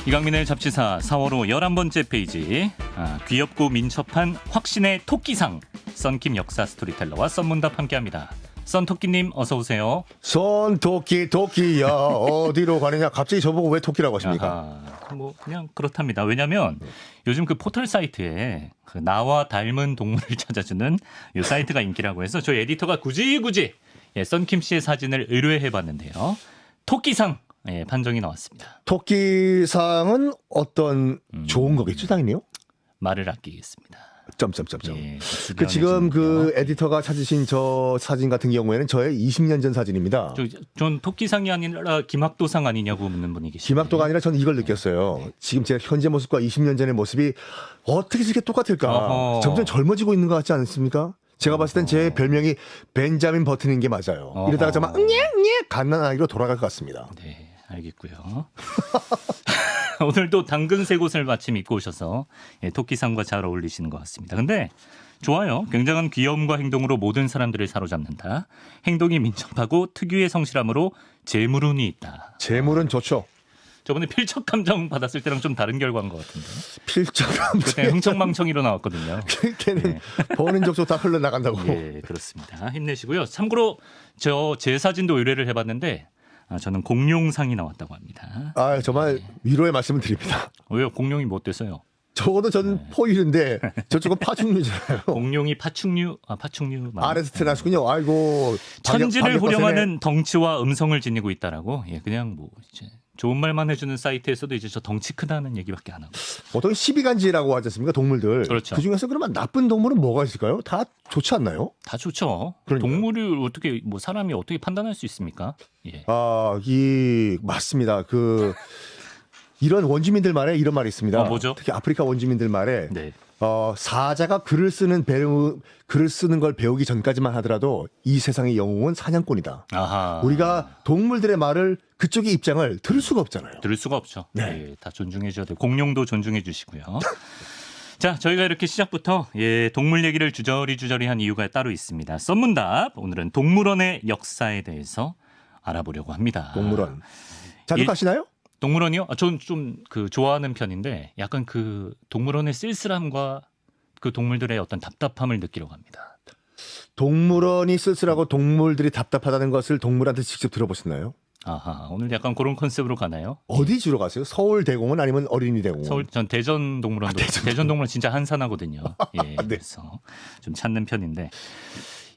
이강민의 잡지사 4월호 11번째 페이지. 귀엽고 민첩한 확신의 토끼상. 썬킴 역사 스토리텔러와 썬문답 함께합니다. 썬토끼님 어서 오세요. 토끼야 어디로 가느냐. 갑자기 저보고 왜 토끼라고 하십니까? 뭐 그냥 그렇답니다. 왜냐하면 요즘 그 포털 사이트에 그 나와 닮은 동물을 찾아주는 이 사이트가 인기라고 해서 저희 에디터가 굳이 썬킴 씨의 사진을 의뢰해봤는데요. 토끼상 판정이 나왔습니다. 토끼상은 어떤 좋은 거겠죠, 당연히요? 말을 아끼겠습니다. 점점점점. 예, 지금 그 에디터가 찾으신 저 사진 같은 경우에는 저의 20년 전 사진입니다. 전 토끼상이 아니라 김학도상 아니냐고 묻는 분이 계시죠. 김학도가 아니라 저는 이걸 느꼈어요. 지금 제 현재 모습과 20년 전의 모습이 어떻게 저렇게 똑같을까? 어허. 점점 젊어지고 있는 것 같지 않습니까? 제가 봤을 땐 제 별명이 벤자민 버튼인 게 맞아요. 어허. 이러다가 정말 갓난아기로 돌아갈 것 같습니다. 네, 알겠고요. 오늘도 당근 세 곳을 마침 입고 오셔서 토끼상과 잘 어울리시는 것 같습니다. 근데 좋아요. 굉장한 귀여움과 행동으로 모든 사람들을 사로잡는다. 행동이 민첩하고 특유의 성실함으로 재물운이 있다. 재물은 좋죠. 저번에 필적 감정 받았을 때랑 좀 다른 결과인 것 같은데. 필적 그때 감정. 흥청망청이로 나왔거든요. 그때는 보는 족족 다 흘러나간다고. 예, 그렇습니다. 힘내시고요. 참고로 제 사진도 의뢰를 해봤는데 저는 공룡상이 나왔다고 합니다. 아, 정말 위로의 말씀을 드립니다. 왜요? 공룡이 뭐 어때서요? 적어도 저는 포유류인데 저쪽은 파충류잖아요. 공룡이 파충류, 파충류. 아레스트나스군요. 아이고. 천지를 호령하는 덩치와 음성을 지니고 있다라고. 예, 그냥 뭐 이제 좋은 말만 해주는 사이트에서도 이제 저 덩치 크다는 얘기밖에 안 하고. 보통 12간지라고 하지 않습니까? 동물들. 그렇죠. 그중에서 그러면 나쁜 동물은 뭐가 있을까요? 다 좋지 않나요? 다 좋죠. 그러니까요. 동물을 어떻게 뭐 사람이 어떻게 판단할 수 있습니까? 예. 맞습니다. 이런 원주민들 말에 이런 말이 있습니다. 뭐죠? 특히 아프리카 원주민들 말에 네. 사자가 글을 쓰는 걸 배우기 전까지만 하더라도 이 세상의 영웅은 사냥꾼이다. 아하. 우리가 동물들의 말을 그쪽의 입장을 들을 수가 없잖아요. 들을 수가 없죠. 네. 예, 다 존중해 줘야 돼요. 공룡도 존중해 주시고요. 자, 저희가 이렇게 시작부터 동물 얘기를 주저리 한 이유가 따로 있습니다. 썬문답. 오늘은 동물원의 역사에 대해서 알아보려고 합니다. 동물원. 자주 가시나요? 동물원이요? 전 좀 좋아하는 편인데 약간 그 동물원의 쓸쓸함과 그 동물들의 어떤 답답함을 느끼려고 합니다. 동물원이 쓸쓸하고 동물들이 답답하다는 것을 동물한테 직접 들어보셨나요? 아하, 오늘 약간 그런 컨셉으로 가나요? 어디 주로 가세요? 서울대공원 아니면 어린이대공원? 전 대전동물원도 대전동물원 진짜 한산하거든요. 예, 네. 그래서 좀 찾는 편인데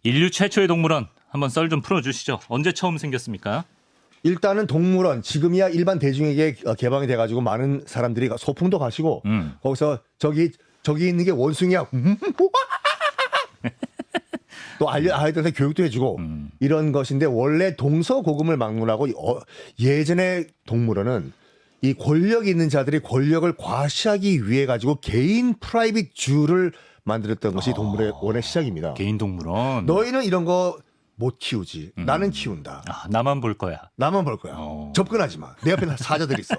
인류 최초의 동물원 한번 썰 좀 풀어주시죠. 언제 처음 생겼습니까? 일단은 동물원 지금이야 일반 대중에게 개방이 돼가지고 많은 사람들이 소풍도 가시고 거기서 저기 있는 게 원숭이야. 또 아이들한테 교육도 해주고 이런 것인데 원래 동서고금을 막론하고 예전의 동물원은 이 권력이 있는 자들이 권력을 과시하기 위해 가지고 개인 프라이빗 주를 만들었던 것이 동물원의 시작입니다. 개인 동물원. 너희는 이런 거 못 키우지. 나는 키운다. 나만 볼 거야. 나만 볼 거야. 접근하지 마. 내 옆에 사자들이 있어.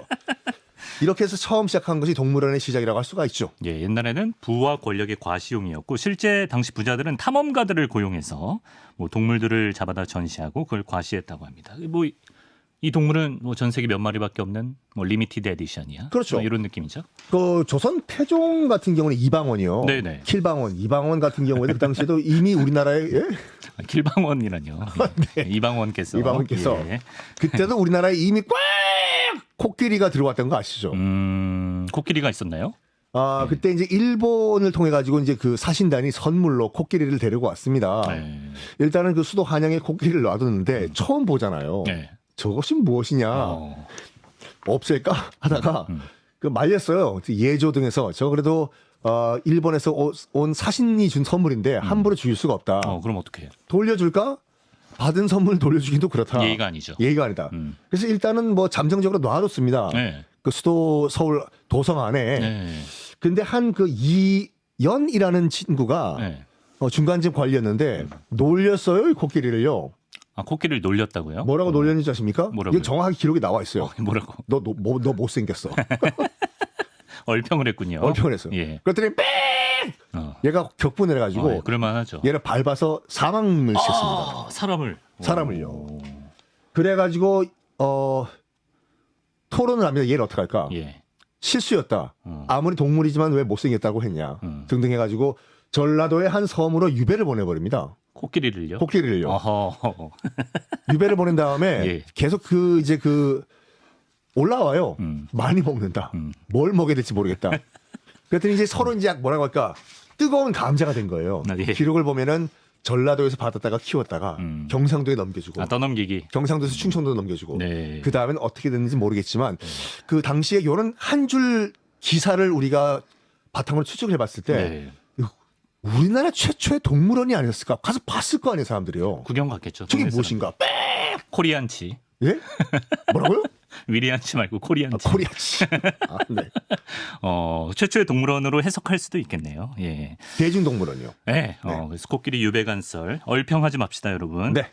이렇게 해서 처음 시작한 것이 동물원의 시작이라고 할 수가 있죠. 예, 옛날에는 부와 권력의 과시용이었고 실제 당시 부자들은 탐험가들을 고용해서 뭐 동물들을 잡아다 전시하고 그걸 과시했다고 합니다. 뭐 이 동물은 뭐 전 세계 몇 마리밖에 없는 뭐 리미티드 에디션이야. 그렇죠. 뭐 이런 느낌이죠. 그 조선 태종 같은 경우는 이방원이요. 네네. 킬방원, 이방원 같은 경우에는 그 당시에도 이미 우리나라에 길방원이라뇨. 네. 이방원께서. 예. 그때도 우리나라에 이미 꽉 코끼리가 들어왔던 거 아시죠? 코끼리가 있었나요? 그때 이제 일본을 통해 가지고 이제 그 사신단이 선물로 코끼리를 데리고 왔습니다. 네. 일단은 그 수도 한양에 코끼리를 놔뒀는데 처음 보잖아요. 네. 저것이 무엇이냐 없앨까 하다가 그 말렸어요. 예조 등에서 저 그래도 일본에서 온 사신이 준 선물인데 함부로 줄 수가 없다. 그럼 어떻게 해요? 돌려줄까? 받은 선물 돌려주기도 그렇다. 예의가 아니죠. 예의가 아니다. 그래서 일단은 뭐 잠정적으로 놔뒀습니다. 네. 그 수도 서울 도성 안에. 네. 근데 한 그 이연이라는 친구가 네. 중간쯤 걸렸는데 놀렸어요, 이 코끼리를요. 코끼리를 놀렸다고요? 뭐라고 놀렸는지 아십니까? 뭐라고요? 이거 정확하게 기록이 나와 있어요. 뭐라고? 너 못생겼어. 얼평을 했군요. 얼평을 했어요. 예. 그랬더니 뺑! 얘가 격분을 해가지고 그럴만하죠. 얘를 밟아서 사망을 시켰습니다. 사람을요. 그래가지고 토론을 하면 얘를 어떻게 할까? 예. 실수였다. 아무리 동물이지만 왜 못생겼다고 했냐. 등등 해가지고 전라도의 한 섬으로 유배를 보내버립니다. 코끼리를요? 코끼리를요. 어허. 유배를 보낸 다음에 예. 계속 올라와요. 많이 먹는다. 뭘 먹여야 될지 모르겠다. 그랬더니 이제 서로 이제 뭐라고 할까 뜨거운 감자가 된 거예요. 예. 기록을 보면은 전라도에서 받았다가 키웠다가 경상도에 넘겨주고 떠넘기기. 경상도에서 충청도에 넘겨주고 네. 그 다음엔 어떻게 됐는지 모르겠지만 그 당시에 이런 한 줄 기사를 우리가 바탕으로 추측을 해봤을 때 네. 우리나라 최초의 동물원이 아니었을까? 가서 봤을 거 아니에요, 사람들이요. 구경 갔겠죠. 저게 동네 무엇인가? 코리안치. 예? 뭐라고요? 위리안치 말고 코리안치. 코리아치. 아, 네. 최초의 동물원으로 해석할 수도 있겠네요. 예. 대중동물원이요. 네. 그래서 코끼리 유배간설 얼평하지 맙시다, 여러분. 네.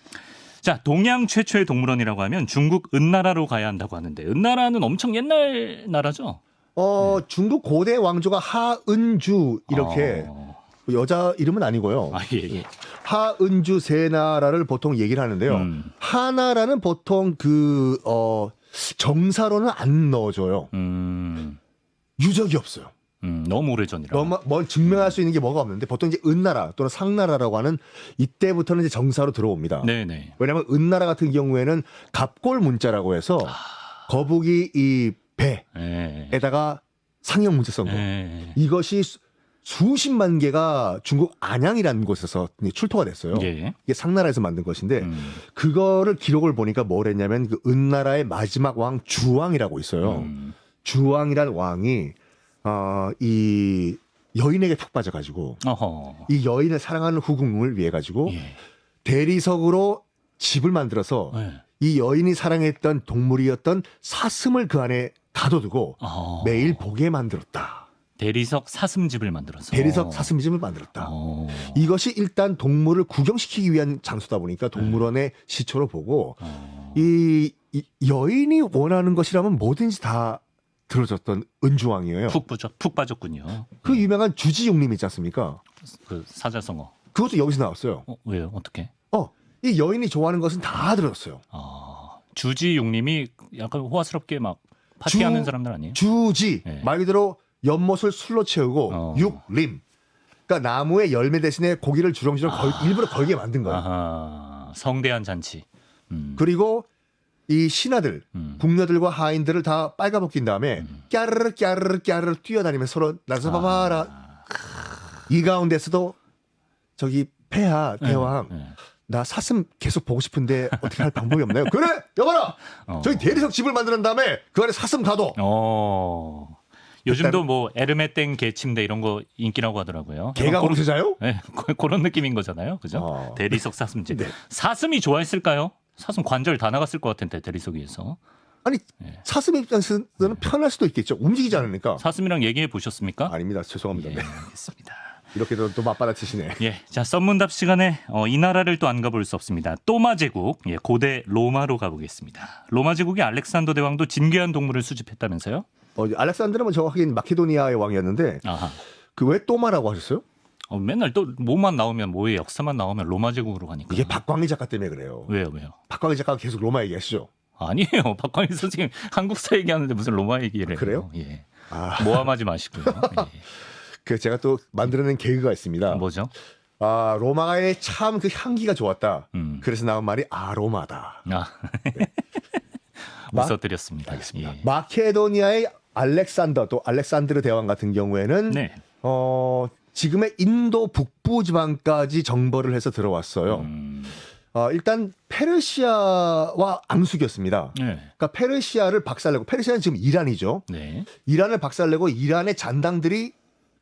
자, 동양 최초의 동물원이라고 하면 중국 은나라로 가야 한다고 하는데 은나라는 엄청 옛날 나라죠? 중국 고대 왕조가 하은주 이렇게 여자 이름은 아니고요. 아, 예, 예. 하은주 세나라를 보통 얘기를 하는데요. 하나라는 보통 정사로는 안 넣어줘요. 유적이 없어요. 너무 오래전이라. 뭐 증명할 수 있는 게 뭐가 없는데 보통 이제 은나라 또는 상나라라고 하는 이때부터는 이제 정사로 들어옵니다. 네네. 왜냐하면 은나라 같은 경우에는 갑골 문자라고 해서 거북이 이 배에다가 상형 문자 쓴 거. 이것이 수십만 개가 중국 안양이라는 곳에서 출토가 됐어요. 예. 이게 상나라에서 만든 것인데 그거를 기록을 보니까 뭘 했냐면 그 은나라의 마지막 왕 주왕이라고 있어요. 주왕이란 왕이 이 여인에게 푹 빠져가지고 이 여인을 사랑하는 후궁을 위해 가지고 예. 대리석으로 집을 만들어서 이 여인이 사랑했던 동물이었던 사슴을 그 안에 가둬두고 매일 보게 만들었다. 대리석 사슴집을 만들어서. 대리석 사슴집을 만들었다. 이것이 일단 동물을 구경시키기 위한 장소다 보니까 동물원의 시초로 보고 이 여인이 원하는 것이라면 뭐든지 다 들어줬던 은주왕이에요. 푹 빠졌군요. 그 유명한 주지용님 있지 않습니까? 그 사자성어. 그것도 여기서 나왔어요. 왜요? 어떻게? 이 여인이 좋아하는 것은 다 들었어요. 주지용님이 약간 호화스럽게 막 파티하는 사람들 아니에요? 주지 네. 말 그대로 연못을 술로 채우고 육림. 그러니까 나무의 열매 대신에 고기를 주렁주렁 일부러 걸게 만든 거예요. 아하, 성대한 잔치. 그리고 이 신하들, 궁녀들과 하인들을 다 빨가벗긴 다음에 깨르르 깨르르 깨르르 뛰어다니면서 서로 나서 봐봐라. 이 가운데서도 저기 폐하 대왕 나 사슴 계속 보고 싶은데 어떻게 할 방법이 없나요? 그래 여봐라 저기 대리석 집을 만드는 다음에 그 안에 사슴 가둬. 요즘도 뭐 에르메땡 개 침대 이런 거 인기라고 하더라고요. 개가 거기서 자요? 네, 그런 느낌인 거잖아요. 그죠? 대리석 사슴집. 네. 사슴이 좋아했을까요? 사슴 관절 다 나갔을 것 같은데 대리석 위에서. 아니 사슴 입장에서는 편할 수도 있겠죠. 움직이지 않으니까. 사슴이랑 얘기해 보셨습니까? 아닙니다. 죄송합니다. 예, 네. 알겠습니다. 이렇게 또 맞받아치시네. 예, 자 썬문답 시간에 이 나라를 또 안 가볼 수 없습니다. 또마 제국, 고대 로마로 가보겠습니다. 로마 제국의 알렉산더 대왕도 진귀한 동물을 수집했다면서요? 알렉산드르는 정확하게 마케도니아의 왕이었는데 그 왜 또마라고 하셨어요? 맨날 또 뭐만 나오면 뭐의 역사만 나오면 로마 제국으로 가니까. 이게 박광희 작가 때문에 그래요. 왜요? 박광희 작가가 계속 로마 얘기하시죠? 아니에요. 박광희 선생님 한국사 얘기하는데 무슨 로마 얘기를 해요? 그래요? 예. 모함하지 마시고요. 예. 그 제가 또 만들어낸 개그가 있습니다. 뭐죠? 로마의 참 그 향기가 좋았다. 그래서 나온 말이 아로마다. 네. 웃어드렸습니다. 알겠습니다. 예. 마케도니아의 알렉산더 또 알렉산드르 대왕 같은 경우에는 네. 지금의 인도 북부 지방까지 정벌을 해서 들어왔어요. 일단 페르시아와 앙숙이었습니다. 네. 그러니까 페르시아를 박살내고 페르시아는 지금 이란이죠. 네. 이란을 박살내고 이란의 잔당들이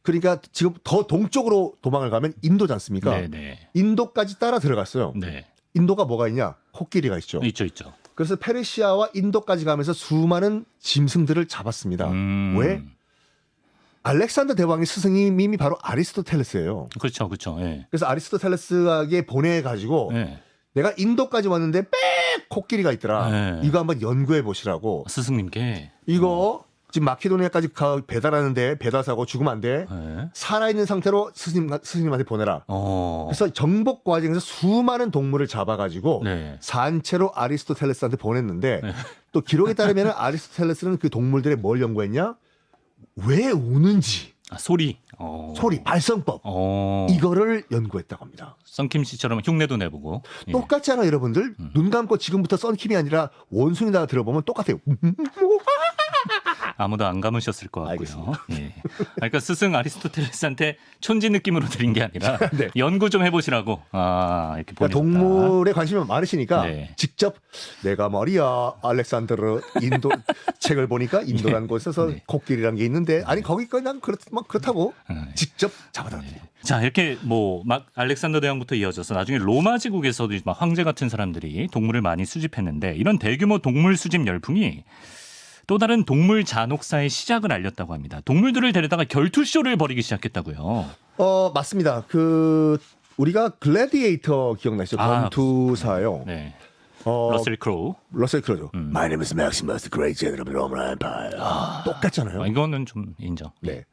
그러니까 지금 더 동쪽으로 도망을 가면 인도지 않습니까? 네, 네. 인도까지 따라 들어갔어요. 네. 인도가 뭐가 있냐? 코끼리가 있죠. 있죠. 그래서 페르시아와 인도까지 가면서 수많은 짐승들을 잡았습니다. 왜? 알렉산더 대왕의 스승님이 바로 아리스토텔레스예요. 그렇죠. 예. 그래서 아리스토텔레스에게 보내가지고 예. 내가 인도까지 왔는데 코끼리가 있더라. 네. 이거 한번 연구해 보시라고. 스승님께 이거 지금 마케도니아까지 배달하는데 배달 사고 죽으면 안 돼. 네. 살아있는 상태로 스승님한테 보내라. 그래서 그래서 정복 과정에서 수많은 동물을 잡아가지고 네. 산채로 아리스토텔레스한테 보냈는데 또 기록에 따르면 아리스토텔레스는 그 동물들의 뭘 연구했냐? 왜 우는지 아, 소리. 소리 발성법 이거를 연구했다고 합니다. 썬킴 씨처럼 흉내도 내보고. 예. 똑같잖아요, 여러분들. 눈 감고 지금부터 썬킴이 아니라 원숭이나 들어보면 똑같아요. 아무도 안 감으셨을 것 같고요. 알겠습니다. 예. 그러니까 스승 아리스토텔레스한테 촌지 느낌으로 드린 게 아니라 네. 연구 좀 해보시라고 이렇게 그러니까 보내셨다. 동물에 관심이 많으시니까 네. 직접 내가 말이야 알렉산드르 인도 책을 보니까 인도라는 곳에서 네. 코끼리라는 게 있는데 아니 거기 그냥 그렇다고 네. 직접 잡아다 드려요. 자 이렇게 뭐 막 알렉산더 대왕부터 이어져서 나중에 로마 제국에서도 막 황제 같은 사람들이 동물을 많이 수집했는데 이런 대규모 동물 수집 열풍이 또 다른 동물 잔혹사의 시작을 알렸다고 합니다. 동물들을 데려다가 결투쇼를 벌이기 시작했다고요. 맞습니다. 우리가 글래디에이터 기억나시죠? 검투사요. 네. 러셀 러셀 크로우. 크로죠. My name is Maximus, the Great General of the Roman Empire. 똑같잖아요. 이거는 좀 인정. 네.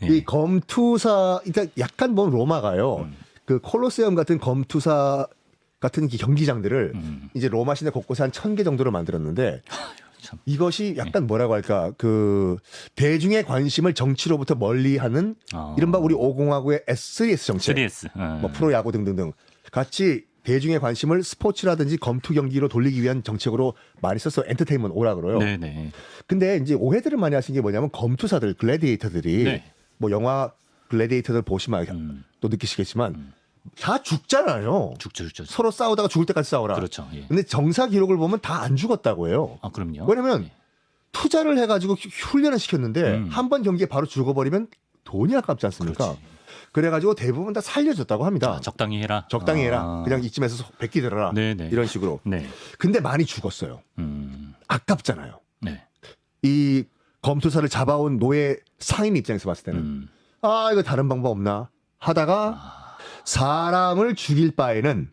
이 검투사, 그러니까 약간 뭐 로마가요. 그 콜로세움 같은 검투사 같은 경기장들을 이제 로마 시내 곳곳에 한 1000개 정도로 만들었는데 참. 이것이 약간 뭐라고 할까 대중의 관심을 정치로부터 멀리하는 이른바 우리 5공화국의 S3S 정책, 3S. 뭐 프로야구 등등등 같이 대중의 관심을 스포츠라든지 검투 경기로 돌리기 위한 정책으로 많이 써서 엔터테인먼트 오라 그래요. 네네. 근데 이제 오해들을 많이 하신 게 뭐냐면 검투사들 글래디에이터들이 네. 뭐 영화 글래디에이터들 보시면 또 느끼시겠지만 다 죽잖아요. 죽죠. 서로 싸우다가 죽을 때까지 싸우라. 그렇죠. 예. 근데 정사 기록을 보면 다 안 죽었다고 해요. 아 그럼요. 왜냐면 예. 투자를 해가지고 훈련을 시켰는데 한 번 경기에 바로 죽어버리면 돈이 아깝지 않습니까? 그렇지. 그래가지고 대부분 다 살려줬다고 합니다. 자, 적당히 해라. 적당히 해라. 그냥 이쯤에서 백기 들어라. 네네. 이런 식으로. 네. 근데 많이 죽었어요. 아깝잖아요. 네. 이 검투사를 잡아온 노예 상인 입장에서 봤을 때는 이거 다른 방법 없나 하다가 사람을 죽일 바에는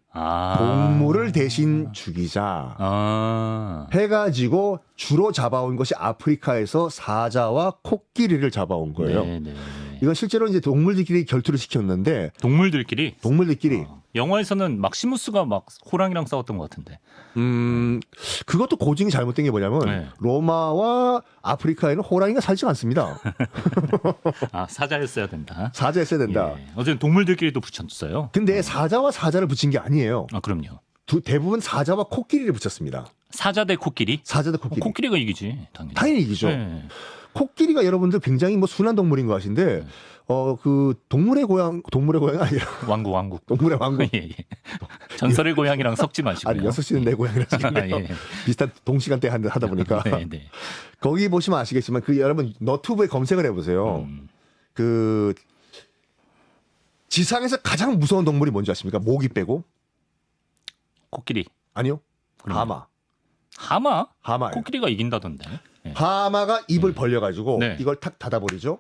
동물을 대신 죽이자 해가지고 주로 잡아온 것이 아프리카에서 사자와 코끼리를 잡아온 거예요. 네네. 이건 실제로 이제 동물들끼리 결투를 시켰는데 동물들끼리 영화에서는 막시무스가 막 호랑이랑 싸웠던 것 같은데. 그것도 고증이 잘못된 게 뭐냐면 네. 로마와 아프리카에는 호랑이가 살지 않습니다. 사자였어야 된다. 사자였어야 된다. 예. 어쨌든 동물들끼리도 붙였어요. 근데 사자와 사자를 붙인 게 아니에요. 그럼요. 대부분 사자와 코끼리를 붙였습니다. 사자 대 코끼리? 사자 대 코끼리. 코끼리가 이기지, 당연히 이기죠. 네. 코끼리가 여러분들 굉장히 뭐 순한 동물인 것 같은데 동물의 고향이 아니라 왕국. 동물의 왕국. 예, 예. 전설의 고향이랑 섞지 마시고요. 아니 6시는 내 고향이라 지금 예. 비슷한 동시간대에 하다 보니까 네. 거기 보시면 아시겠지만 여러분 너튜브에 검색을 해보세요. 지상에서 가장 무서운 동물이 뭔지 아십니까? 모기 빼고? 코끼리. 아니요. 그럼요. 하마. 하마예요. 코끼리가 이긴다던데. 예. 하마가 입을 벌려가지고 네. 이걸 탁 닫아버리죠.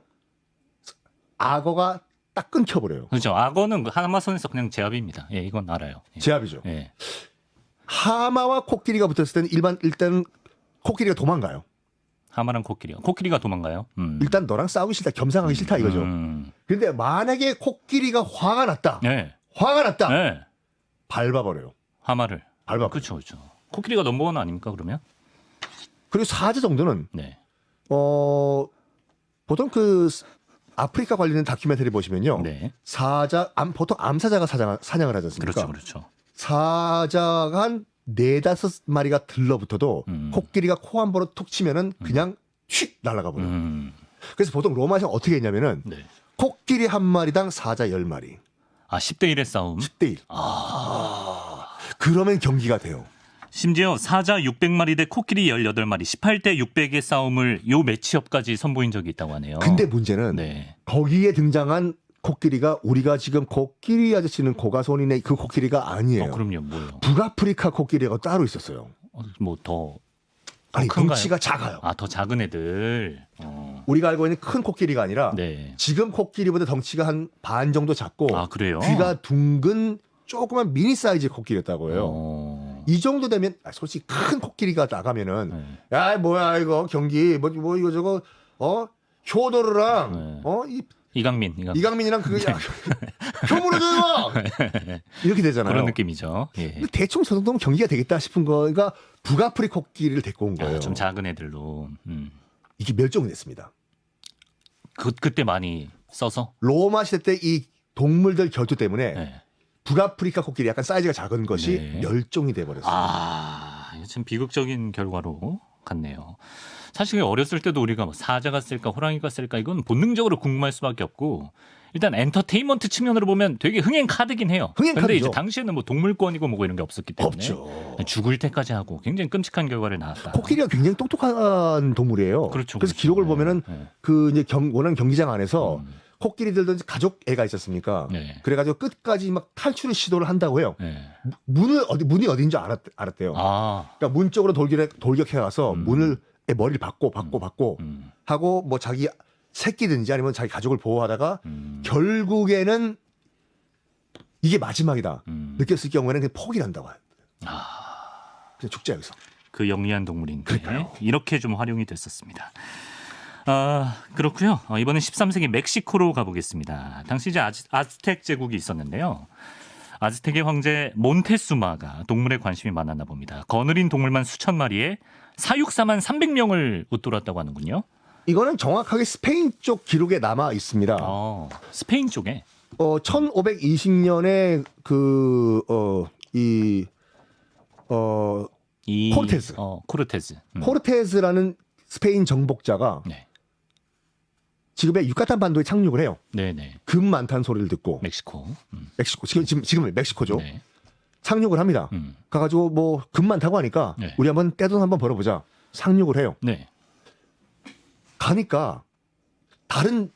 악어가 딱 끊겨버려요. 그렇죠. 악어는 하마선에서 그냥 제압입니다. 예, 이건 알아요. 예. 제압이죠. 예. 하마와 코끼리가 붙었을 때는 일단 코끼리가 도망가요. 하마랑 코끼리요. 코끼리가 도망가요. 일단 너랑 싸우기 싫다, 겸상하기 싫다 이거죠. 그런데 만약에 코끼리가 화가 났다. 네. 네. 밟아버려요. 하마를. 밟아. 그렇죠. 코끼리가 넘버원 아닙니까 그러면? 그리고 사자 정도는 네. 보통 아프리카 관련된 다큐멘터리 보시면요. 네. 보통 암사자가 사냥을 하지 않습니까? 그렇죠. 사자가 한 4-5마리가 들러붙어도 코끼리가 코 한 번으로 툭 치면은 그냥 휙 날아가 버려요. 그래서 보통 로마에서 어떻게 했냐면은 네. 코끼리 한 마리당 사자 10마리. 10대 1의 싸움. 10대 1. 그러면 경기가 돼요. 심지어 사자 600마리 대 코끼리 18마리 18대 600의 싸움을 요 매치업까지 선보인 적이 있다고 하네요. 근데 문제는 네. 거기에 등장한 코끼리가 우리가 지금 코끼리 아저씨는 고가손이네 그 코끼리가 아니에요. 그럼요. 뭐요? 북아프리카 코끼리가 따로 있었어요. 더 큰가요? 덩치가 작아요. 더 작은 애들. 우리가 알고 있는 큰 코끼리가 아니라 네. 지금 코끼리보다 덩치가 한 반 정도 작고 그래요? 귀가 둥근 조그만 미니 사이즈 코끼리였다고 해요. 이 정도 되면 솔직히 큰 코끼리가 나가면은 야 뭐야 이거 경기 뭐 이거 저거 효도르랑 이강민이랑 교무로 줘요 이렇게 되잖아요. 그런 느낌이죠. 예. 대충 저 정도면 경기가 되겠다 싶은 거가 북아프리카 코끼리를 데리고 온 거예요. 좀 작은 애들로. 이게 멸종이 됐습니다. 그때 많이 써서. 로마 시대 때 이 동물들 결투 때문에 네. 북아프리카 코끼리 약간 사이즈가 작은 것이 네. 멸종이 돼버렸어요. 이거 참 비극적인 결과로 갔네요. 사실 어렸을 때도 우리가 뭐 사자가 쓸까 호랑이가 쓸까 이건 본능적으로 궁금할 수밖에 없고 일단 엔터테인먼트 측면으로 보면 되게 흥행 카드긴 해요. 흥행 근데 카드죠. 이제 당시에는 뭐 동물권이고 뭐고 이런 게 없었기 때문에 없죠. 죽을 때까지 하고 굉장히 끔찍한 결과를 낳았다. 코끼리가 굉장히 똑똑한 동물이에요. 그렇죠, 그래서 그렇죠. 기록을 네, 보면은 네. 그 이제 원하는 경기장 안에서 코끼리들도 이제 가족 애가 있었습니까? 네. 그래가지고 끝까지 막 탈출을 시도를 한다고 해요. 네. 문이 어딘지 알았대요. 그러니까 문 쪽으로 돌격해 가서 문을 머리를 받고 하고 뭐 자기 새끼든지 아니면 자기 가족을 보호하다가 결국에는 이게 마지막이다 느꼈을 경우에는 그냥 포기를 한다고 해요. 그냥 죽자 여기서. 그 영리한 동물인데 그러니까요. 이렇게 좀 활용이 됐었습니다. 그렇고요. 이번엔 13세기 멕시코로 가보겠습니다. 당시 이제 아즈텍 제국이 있었는데요. 아즈텍의 황제 몬테수마가 동물에 관심이 많았나 봅니다. 거느린 동물만 수천 마리에 사육사만 300명을 웃돌았다고 하는군요. 이거는 정확하게 스페인 쪽 기록에 남아 있습니다. 스페인 쪽에 1520년에 코르테즈. 코르테즈. 코르테즈라는 스페인 정복자가 네. 지금의 유카탄 반도에 착륙을 해요. 네네. 금 많다는 소리를 듣고 멕시코. 멕시코 지금 멕시코죠. 네. 상륙을 합니다. 가가지고 뭐 금 많다고 하니까 네. 우리 한번 떼돈 한번 벌어보자. 상륙을 해요. 네. 가니까 다른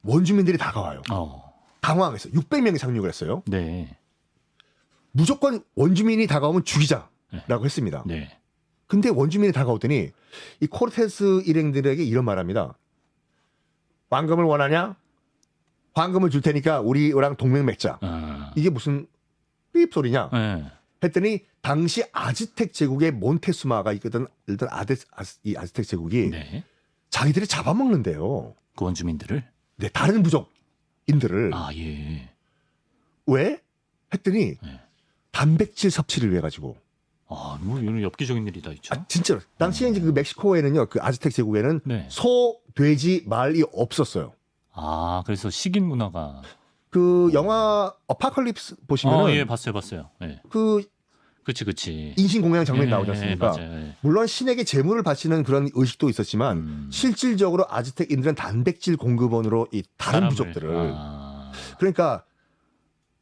원주민들이 다가와요. 당황해서 600명이 상륙을 했어요. 네. 무조건 원주민이 다가오면 죽이자라고 했습니다. 네. 근데 원주민이 다가오더니 이 코르테스 일행들에게 이런 말합니다. 황금을 원하냐? 황금을 줄 테니까 우리랑 동맹 맺자. 이게 무슨 삐입 소리냐? 네. 했더니 당시 아즈텍 제국의 몬테수마가 있거든. 일단 이 아즈텍 제국이 네. 자기들이 잡아먹는데요. 그 원주민들을. 네, 다른 부족인들을. 예. 왜? 했더니 네. 단백질 섭취를 위해 가지고. 뭐 이런 엽기적인 일이 다 있죠. 진짜로. 당시에 이제 그 멕시코에는요, 그 아즈텍 제국에는 네. 소, 돼지, 말이 없었어요. 그래서 식인 문화가. 그 영화 어파컬립스 보시면은 예, 봤어요. 예. 그 그치. 인신공양 장면이 예, 나오지 않습니까? 맞아요. 예. 물론 신에게 재물을 바치는 그런 의식도 있었지만 실질적으로 아즈텍인들은 단백질 공급원으로 이 다른 사람을, 부족들을 그러니까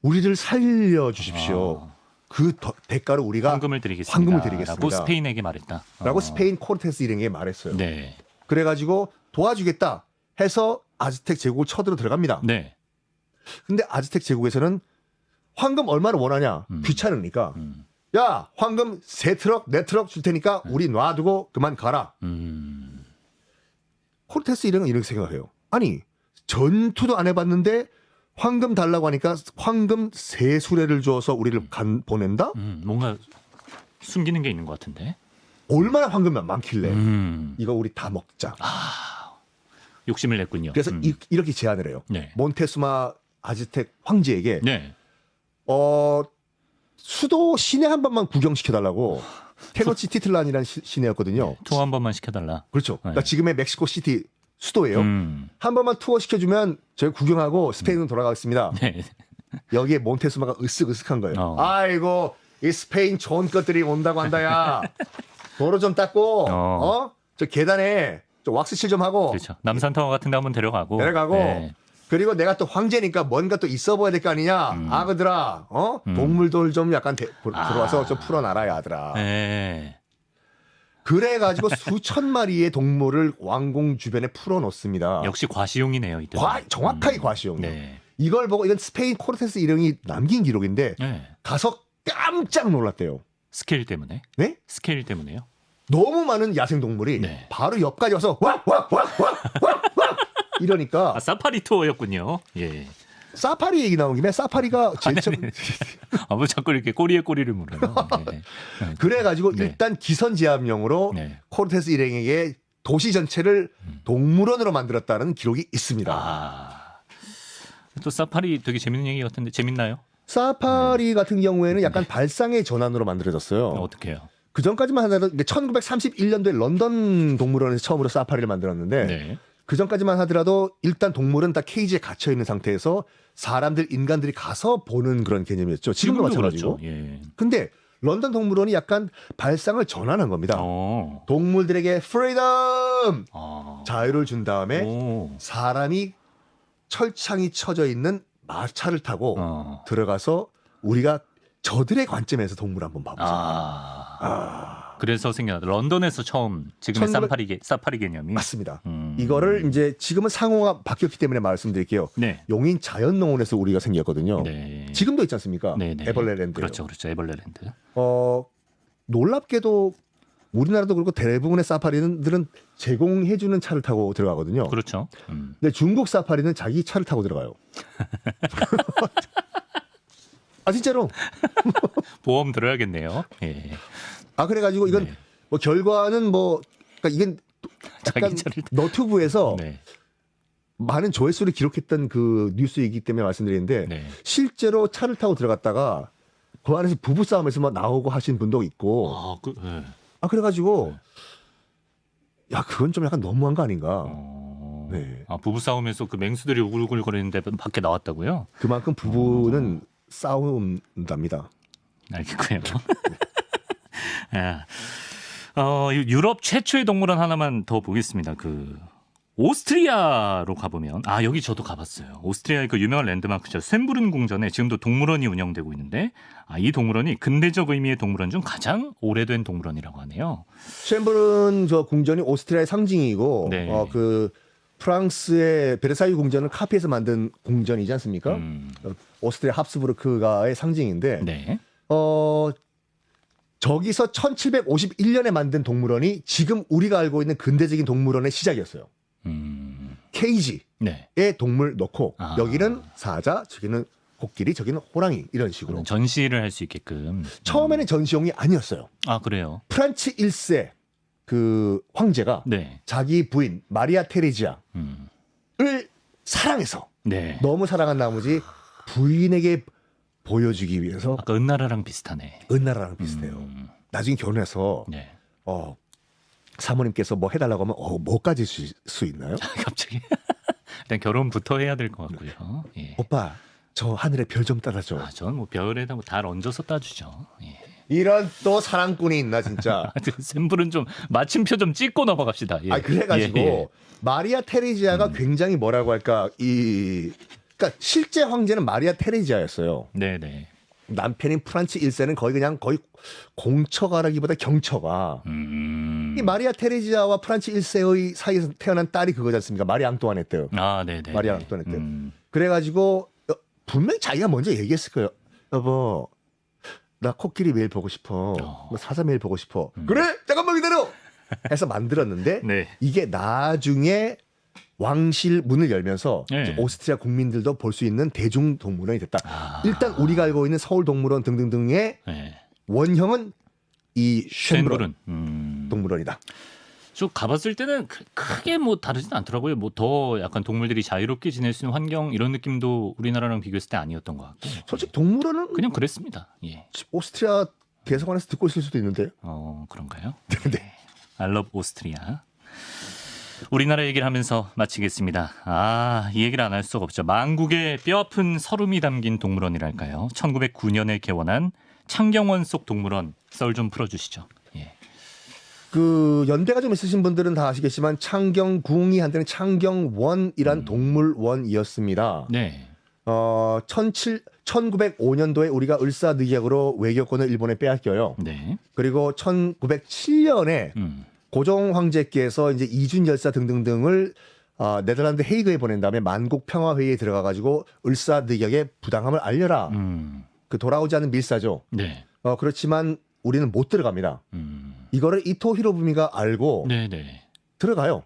우리를 살려주십시오. 그 대가로 우리가 황금을 드리겠습니다. 황금을 드리겠습니다. 라고 스페인에게 말했다. 라고 스페인 코르테스 일행에게 말했어요. 네. 그래가지고 도와주겠다 해서 아즈텍 제국을 쳐들어 들어갑니다. 네. 근데 아즈텍 제국에서는 황금 얼마나 원하냐? 귀찮으니까. 야, 황금 3트럭, 4트럭 줄 테니까 우리 놔두고 그만 가라. 코르테스 일행은 이렇게 생각해요. 아니, 전투도 안 해봤는데 황금 달라고 하니까 황금 3수레를 줘서 우리를 보낸다? 뭔가 숨기는 게 있는 것 같은데. 얼마나 황금이 많길래 이거 우리 다 먹자. 욕심을 냈군요. 그래서 이렇게 제안을 해요. 네. 몬테수마 아즈텍 황제에게 네. 수도 시내 한 번만 구경시켜달라고 테노치티틀란이라는 시내였거든요. 투어 한 번만 시켜달라. 그렇죠. 네. 그러니까 지금의 멕시코 시티 수도예요. 한 번만 투어 시켜주면 저희 구경하고 스페인으로 돌아가겠습니다. 네. 여기에 몬테수마가 으쓱으쓱한 거예요. 어. 아이고 이 스페인 좋은 것들이 온다고 한다야. 도로 좀 닦고 저 계단에 좀 왁스칠 좀 하고 그렇죠. 남산타워 같은 데 한번 데려가고. 네. 그리고 내가 또 황제니까 뭔가 또 있어 보여야 될 거 아니냐. 아그들아 동물들 좀 약간 들어와서 좀 풀어놔라 아들아. 네. 그래가지고 수천 마리의 동물을 왕궁 주변에 풀어놓습니다. 역시 과시용이네요. 이때. 정확하게 과시용이에요. 네. 이걸 보고 이건 스페인 코르테스 일행이 남긴 기록인데 네. 가서 깜짝 놀랐대요. 스케일 때문에. 네? 스케일 때문에요. 너무 많은 야생동물이 네. 바로 옆까지 와서 와 이러니까 사파리 투어였군요. 예. 사파리 얘기 나온 김에 사파리가 뭐 자꾸 이렇게 꼬리에 꼬리를 물어요. 네. 그래가지고 네. 일단 기선제압령으로 네. 코르테스 일행에게 도시 전체를 동물원으로 만들었다는 기록이 있습니다. 또 사파리 되게 재밌는 얘기 같은데 재밌나요? 사파리 같은 경우에는 약간 발상의 전환으로 만들어졌어요. 어떻게 해요? 그 전까지만 하더라도 1931년도에 런던 동물원에서 처음으로 사파리를 만들었는데 네. 그 전까지만 하더라도 일단 동물은 다 케이지에 갇혀 있는 상태에서 인간들이 가서 보는 그런 개념이었죠. 지금도 마찬가지고. 그렇죠. 예. 근데 런던 동물원이 약간 발상을 전환한 겁니다. 어. 동물들에게 프리덤 아. 자유를 준 다음에 오. 사람이 철창이 쳐져 있는 마차를 타고 어. 들어가서 우리가 저들의 관점에서 동물 한번 봐보자. 그래서 생겨났다. 런던에서 처음 지금의 1900 사파리 개념이. 맞습니다. 이거를 이제 지금은 상호가 바뀌었기 때문에 말씀드릴게요. 네. 용인 자연농원에서 우리가 생겼거든요. 네. 지금도 있지 않습니까? 네, 네. 에벌레랜드. 그렇죠. 에벌레랜드. 놀랍게도 우리나라도 그렇고 대부분의 사파리들은 제공해주는 차를 타고 들어가거든요. 그렇죠. 근데 중국 사파리는 자기 차를 타고 들어가요. 아 진짜로? 보험 들어야겠네요. 예. 아 그래가지고 이건 네. 뭐 결과는 뭐 그러니까 이건 약간 자기 차를 너튜브에서 네. 많은 조회수를 기록했던 그 뉴스이기 때문에 말씀드리는데 네. 실제로 차를 타고 들어갔다가 그 안에서 부부 싸움에서 막 나오고 하신 분도 있고 네. 그래가지고 야 그건 좀 약간 너무한 거 아닌가. 네. 부부 싸움에서 그 맹수들이 우글우글거리는데 밖에 나왔다고요? 그만큼 부부는 싸운답니다. 알겠고요. 아, 유럽 최초의 동물원 하나만 더 보겠습니다. 그 오스트리아로 가보면 여기 저도 가봤어요. 오스트리아의 그 유명한 랜드마크죠. 쇤브른 궁전에 지금도 동물원이 운영되고 있는데 이 동물원이 근대적 의미의 동물원 중 가장 오래된 동물원이라고 하네요. 쇤브른 저 궁전이 오스트리아의 상징이고 네. 그 프랑스의 베르사유 궁전은 카피해서 만든 궁전이지 않습니까? 오스트리아 합스부르크가의 상징인데 네. 저기서 1751년에 만든 동물원이 지금 우리가 알고 있는 근대적인 동물원의 시작이었어요. 케이지에 네. 동물 넣고 아. 여기는 사자, 저기는 코끼리, 저기는 호랑이 이런 식으로. 전시를 할 수 있게끔. 처음에는 전시용이 아니었어요. 그래요? 프란츠 1세 그 황제가 네. 자기 부인 마리아 테레지아를 사랑해서 네. 너무 사랑한 나머지 부인에게 보여주기 위해서 아까 은나라랑 비슷하네. 은나라랑 비슷해요. 나중에 결혼해서 네. 사모님께서 뭐 해달라고 하면 뭐까지 수 있나요? 갑자기 일단 결혼부터 해야 될 것 같고요. 예. 오빠 저 하늘에 별 좀 따라줘. 저는 뭐 별에다 달 얹어서 따주죠. 예. 이런 또 사랑꾼이 있나 진짜. 샘플은 좀 마침표 좀 찍고 넘어갑시다. 예. 그래가지고 예. 마리아 테레지아가 굉장히 뭐라고 할까 그러니까 실제 황제는 마리아 테레지아였어요. 네네. 남편인 프란츠 1세는 거의 공처가라기보다 경처가. 이 마리아 테레지아와 프란츠 1세의 사이에서 태어난 딸이 그거지 않습니까? 마리 앙뚜아네트. 네네. 마리 앙뚜아네트. 그래가지고 분명히 자기가 먼저 얘기했을 거예요. 여보, 나 코끼리 매일 보고 싶어. 뭐 사자 매일 보고 싶어. 그래? 잠깐만 기다려. 해서 만들었는데 네. 이게 나중에 왕실 문을 열면서 네. 이제 오스트리아 국민들도 볼 수 있는 대중동물원이 됐다. 일단 우리가 알고 있는 서울동물원 등등등의 네. 원형은 이 쇤브른 쇤브른 동물원이다. 저 가봤을 때는 크게 뭐 다르진 않더라고요. 뭐 더 약간 동물들이 자유롭게 지낼 수 있는 환경 이런 느낌도 우리나라랑 비교했을 때 아니었던 것 같고. 솔직히 동물원은 그냥 그랬습니다. 예. 오스트리아 대사관에서 듣고 있을 수도 있는데. 그런가요? 네. I love 오스트리아. 우리나라 얘기를 하면서 마치겠습니다. 이 얘기를 안 할 수가 없죠. 만국의 뼈아픈 서름이 담긴 동물원이랄까요. 1909년에 개원한 창경원 속 동물원 썰 좀 풀어주시죠. 예. 그 연배가 좀 있으신 분들은 다 아시겠지만 창경궁이 한때는 창경원이란 동물원이었습니다. 네. 1905년도에 우리가 을사늑약으로 외교권을 일본에 빼앗겨요. 네. 그리고 1907년에 고종 황제께서 이제 이준 열사 등등등을 네덜란드 헤이그에 보낸 다음에 만국 평화 회의에 들어가 가지고 을사늑약의 부당함을 알려라. 그 돌아오지 않은 밀사죠. 네. 그렇지만 우리는 못 들어갑니다. 이거를 이토 히로부미가 알고 네네. 들어가요.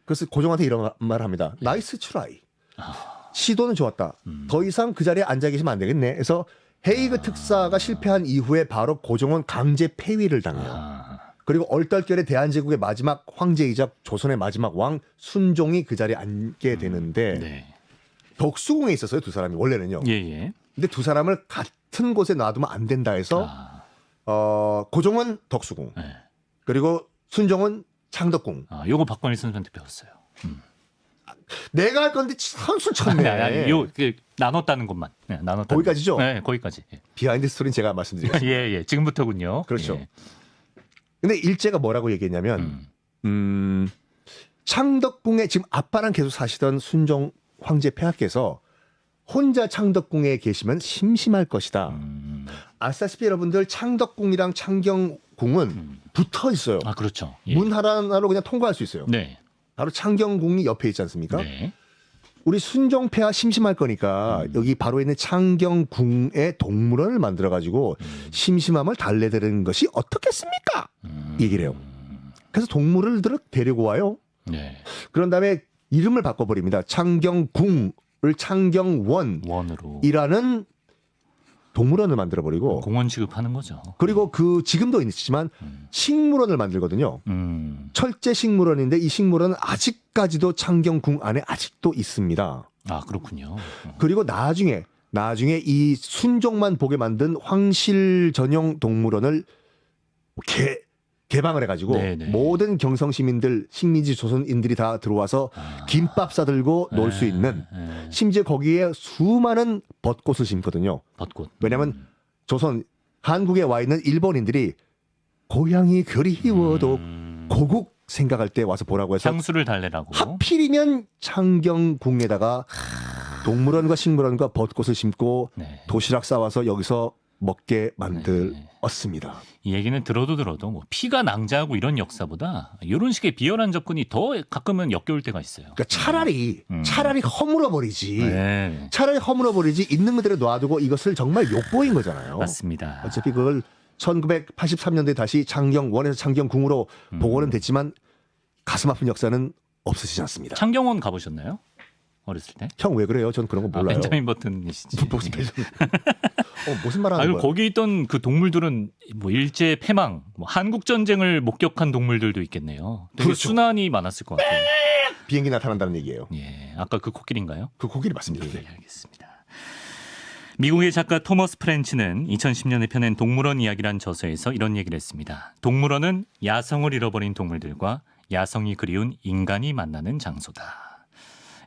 그래서 고종한테 이런 말을 합니다. 나이스 트라이. 시도는 좋았다. 더 이상 그 자리에 앉아 계시면 안 되겠네. 그래서 헤이그 특사가 실패한 이후에 바로 고종은 강제 폐위를 당해요. 그리고 얼떨결에 대한제국의 마지막 황제이자 조선의 마지막 왕 순종이 그 자리에 앉게 되는데 네. 덕수궁에 있었어요. 두 사람이 원래는요. 예예. 근데 두 사람을 같은 곳에 놔두면 안 된다 해서 고종은 덕수궁, 네. 그리고 순종은 창덕궁. 아, 요거 박건희 선수한테 배웠어요. 내가 할 건데 선수 쳤네. 아니, 나눴다는 것만. 네, 나눴다는 거기까지죠? 것. 네, 거기까지. 예. 비하인드 스토리는 제가 말씀드리겠습니다. 예, 지금부터군요. 그렇죠. 예. 근데 일제가 뭐라고 얘기했냐면 창덕궁에 지금 아빠랑 계속 사시던 순종 황제 폐하께서 혼자 창덕궁에 계시면 심심할 것이다. 아시다시피 여러분들 창덕궁이랑 창경궁은 붙어 있어요. 아, 그렇죠. 예. 문 하나로 그냥 통과할 수 있어요. 네. 바로 창경궁이 옆에 있지 않습니까? 네. 우리 순종폐하 심심할 거니까 여기 바로 있는 창경궁에 동물원을 만들어 가지고 심심함을 달래드리는 것이 어떻겠습니까? 얘기를 해요. 그래서 동물을 데리고 와요. 네. 그런 다음에 이름을 바꿔버립니다. 창경궁을 창경원이라는 원으로 동물원을 만들어버리고 공원 취급하는 거죠. 그리고 그 지금도 있지만 식물원을 만들거든요. 철제 식물원인데 이 식물원은 아직까지도 창경궁 안에 아직도 있습니다. 아, 그렇군요. 그리고 나중에 이 순종만 보게 만든 황실 전용 동물원을 개방을 해가지고 네네. 모든 경성 시민들, 식민지 조선인들이 다 들어와서 김밥 싸들고 놀 수 있는, 심지어 거기에 수많은 벚꽃을 심거든요. 벚꽃. 왜냐하면 조선 한국에 와 있는 일본인들이 고향이 그리워도 고국 생각할 때 와서 보라고 해서 향수를 달래라고. 하필이면 창경궁에다가 동물원과 식물원과 벚꽃을 심고 네. 도시락 싸와서 여기서 먹게 만들었습니다. 이 얘기는 들어도 뭐 피가 낭자하고 이런 역사보다 이런 식의 비열한 접근이 더 가끔은 역겨울 때가 있어요. 그러니까 차라리 허물어 버리지. 네. 차라리 허물어 버리지 있는 그대로 놔두고 이것을 정말 욕보인 거잖아요. 맞습니다. 어차피 그걸 1983년도에 다시 창경원에서 창경궁으로 복원은 됐지만 가슴 아픈 역사는 없어지지 않습니다. 창경원 가보셨나요? 어렸을 때? 형 왜 그래요? 전 그런 거 아, 몰라요. 벤자민 버튼이시지. 무슨 말 하는 아니, 거야? 거기 있던 그 동물들은 뭐 일제 패망, 뭐 한국 전쟁을 목격한 동물들도 있겠네요. 되게 그렇죠. 순환이 많았을 것 같아요. 비행기 나타난다는 얘기예요. 예, 아까 그 코끼리인가요? 그 고기를 맞습니다. 예, 알겠습니다. 미국의 작가 토머스 프렌치는 2010년에 펴낸 동물원 이야기란 저서에서 이런 얘기를 했습니다. 동물원은 야성을 잃어버린 동물들과 야성이 그리운 인간이 만나는 장소다.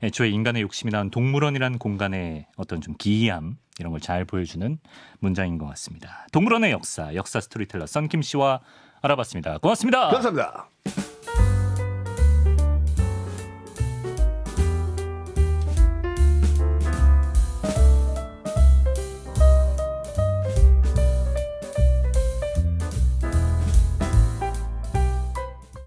애초에 인간의 욕심이 낳은 동물원이란 공간의 어떤 좀 기이함 이런 걸 잘 보여주는 문장인 것 같습니다. 동물원의 역사 스토리텔러 썬킴 씨와 알아봤습니다. 고맙습니다. 감사합니다.